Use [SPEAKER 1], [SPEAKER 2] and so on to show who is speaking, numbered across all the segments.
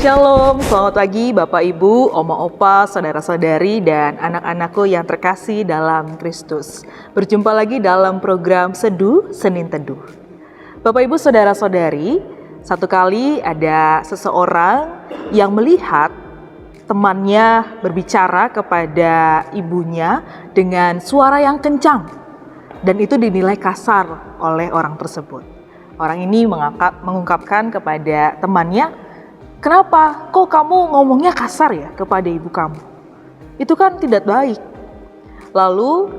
[SPEAKER 1] Shalom, selamat pagi Bapak Ibu, Oma Opa, Saudara-saudari, dan anak-anakku yang terkasih dalam Kristus. Berjumpa lagi dalam program Seduh Senin Teduh. Bapak Ibu, Saudara-saudari, satu kali ada seseorang yang melihat temannya berbicara kepada ibunya dengan suara yang kencang, dan itu dinilai kasar oleh orang tersebut. Orang ini mengungkapkan kepada temannya, "Kenapa? Kok kamu ngomongnya kasar ya kepada ibu kamu? Itu kan tidak baik." Lalu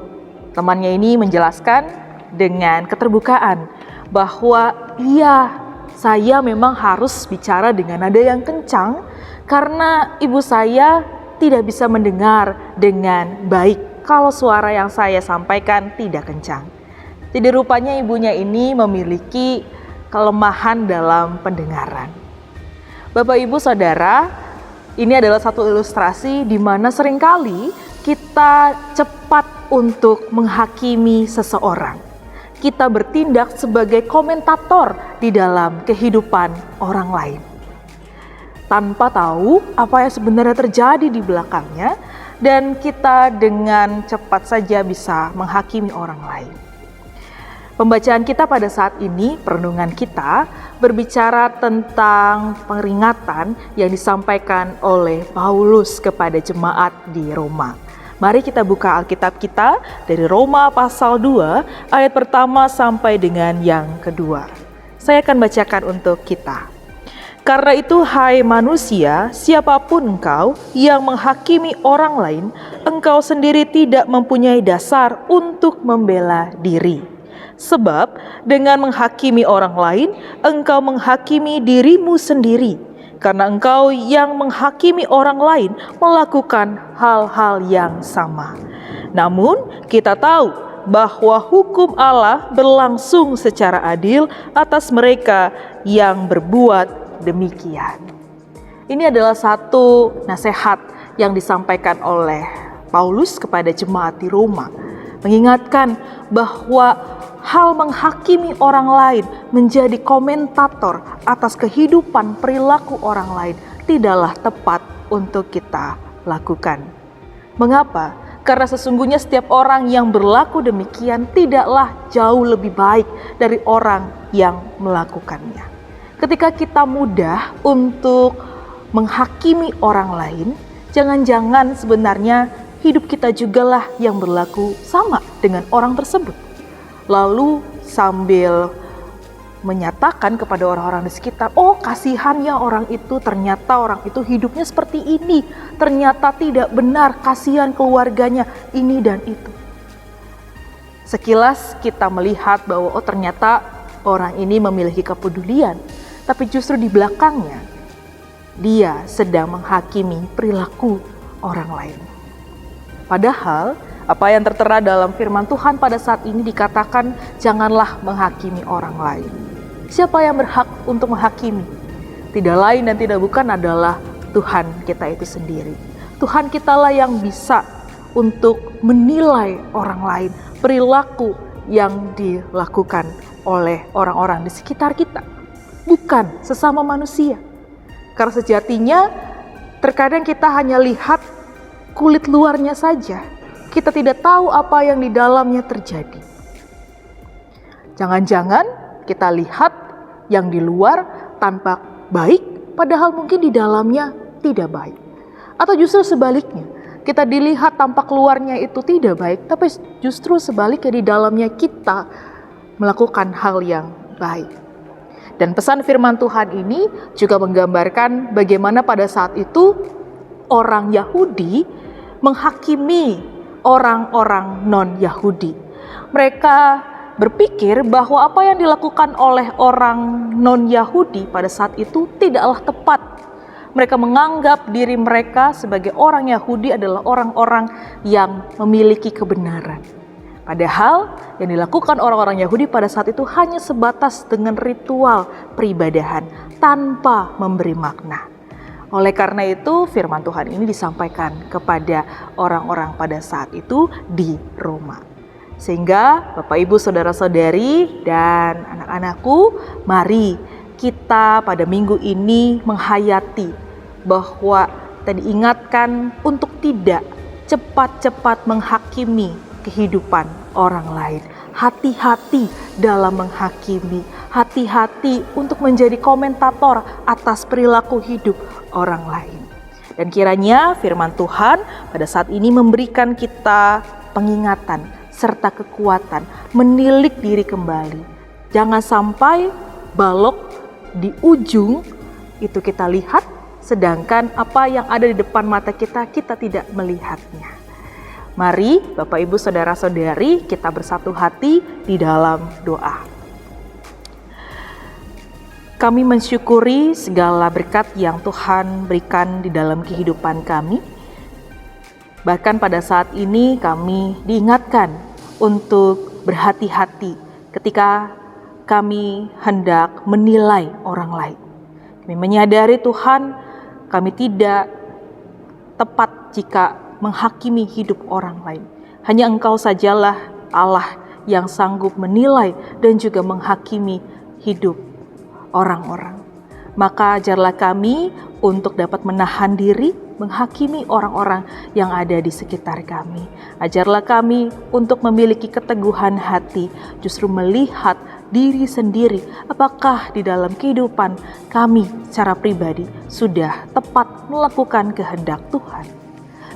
[SPEAKER 1] temannya ini menjelaskan dengan keterbukaan bahwa iya, saya memang harus bicara dengan nada yang kencang karena ibu saya tidak bisa mendengar dengan baik kalau suara yang saya sampaikan tidak kencang. Jadi rupanya ibunya ini memiliki kelemahan dalam pendengaran. Bapak, Ibu, Saudara, ini adalah satu ilustrasi di mana seringkali kita cepat untuk menghakimi seseorang. Kita bertindak sebagai komentator di dalam kehidupan orang lain, tanpa tahu apa yang sebenarnya terjadi di belakangnya, dan kita dengan cepat saja bisa menghakimi orang lain. Pembacaan kita pada saat ini, perenungan kita, berbicara tentang peringatan yang disampaikan oleh Paulus kepada jemaat di Roma. Mari kita buka Alkitab kita dari Roma pasal 2 ayat pertama sampai dengan yang kedua. Saya akan bacakan untuk kita. "Karena itu, hai manusia, siapapun engkau yang menghakimi orang lain, engkau sendiri tidak mempunyai dasar untuk membela diri. Sebab dengan menghakimi orang lain, engkau menghakimi dirimu sendiri, karena engkau yang menghakimi orang lain melakukan hal-hal yang sama. Namun kita tahu bahwa hukum Allah berlangsung secara adil atas mereka yang berbuat demikian." Ini adalah satu nasihat yang disampaikan oleh Paulus kepada jemaat di Roma, mengingatkan bahwa hal menghakimi orang lain, menjadi komentator atas kehidupan perilaku orang lain tidaklah tepat untuk kita lakukan. Mengapa? Karena sesungguhnya setiap orang yang berlaku demikian tidaklah jauh lebih baik dari orang yang melakukannya. Ketika kita mudah untuk menghakimi orang lain, jangan-jangan sebenarnya hidup kita jugalah yang berlaku sama dengan orang tersebut. Lalu sambil menyatakan kepada orang-orang di sekitar, "Oh, kasihan ya orang itu, ternyata orang itu hidupnya seperti ini, ternyata tidak benar, kasihan keluarganya, ini dan itu." Sekilas kita melihat bahwa oh ternyata orang ini memiliki kepedulian, tapi justru di belakangnya dia sedang menghakimi perilaku orang lain. Padahal apa yang tertera dalam firman Tuhan pada saat ini dikatakan, janganlah menghakimi orang lain. Siapa yang berhak untuk menghakimi? Tidak lain dan tidak bukan adalah Tuhan kita itu sendiri. Tuhan kitalah yang bisa untuk menilai orang lain, perilaku yang dilakukan oleh orang-orang di sekitar kita, bukan sesama manusia. Karena sejatinya terkadang kita hanya lihat kulit luarnya saja. Kita tidak tahu apa yang di dalamnya terjadi. Jangan-jangan kita lihat yang di luar tampak baik, padahal mungkin di dalamnya tidak baik. Atau justru sebaliknya, kita dilihat tampak luarnya itu tidak baik, tapi justru sebaliknya di dalamnya kita melakukan hal yang baik. Dan pesan firman Tuhan ini juga menggambarkan bagaimana pada saat itu orang Yahudi menghakimi orang-orang non-Yahudi. Mereka berpikir bahwa apa yang dilakukan oleh orang non-Yahudi pada saat itu tidaklah tepat. Mereka menganggap diri mereka sebagai orang Yahudi adalah orang-orang yang memiliki kebenaran. Padahal yang dilakukan orang-orang Yahudi pada saat itu hanya sebatas dengan ritual peribadahan tanpa memberi makna. Oleh karena itu firman Tuhan ini disampaikan kepada orang-orang pada saat itu di Roma. Sehingga Bapak Ibu Saudara-saudari dan anak-anakku, mari kita pada minggu ini menghayati bahwa kita diingatkan untuk tidak cepat-cepat menghakimi kehidupan orang lain. Hati-hati dalam menghakimi, hati-hati untuk menjadi komentator atas perilaku hidup orang lain. Dan kiranya firman Tuhan pada saat ini memberikan kita pengingatan serta kekuatan menilik diri kembali. Jangan sampai balok di ujung itu kita lihat, sedangkan apa yang ada di depan mata kita tidak melihatnya. Mari Bapak Ibu Saudara-saudari kita bersatu hati di dalam doa. Kami mensyukuri segala berkat yang Tuhan berikan di dalam kehidupan kami. Bahkan pada saat ini kami diingatkan untuk berhati-hati ketika kami hendak menilai orang lain. Kami menyadari Tuhan, kami tidak tepat jika menghakimi hidup orang lain. Hanya Engkau sajalah Allah yang sanggup menilai dan juga menghakimi hidup orang-orang. Maka ajarlah kami untuk dapat menahan diri, menghakimi orang-orang yang ada di sekitar kami. Ajarlah kami untuk memiliki keteguhan hati, justru melihat diri sendiri, apakah di dalam kehidupan kami secara pribadi sudah tepat melakukan kehendak Tuhan.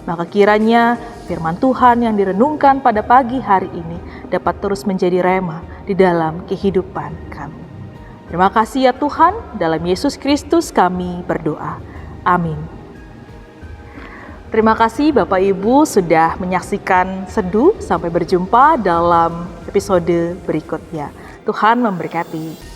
[SPEAKER 1] Maka kiranya firman Tuhan yang direnungkan pada pagi hari ini dapat terus menjadi rema di dalam kehidupan kami. Terima kasih ya Tuhan, dalam Yesus Kristus kami berdoa. Amin. Terima kasih Bapak Ibu sudah menyaksikan Seduh. Sampai berjumpa dalam episode berikutnya. Tuhan memberkati.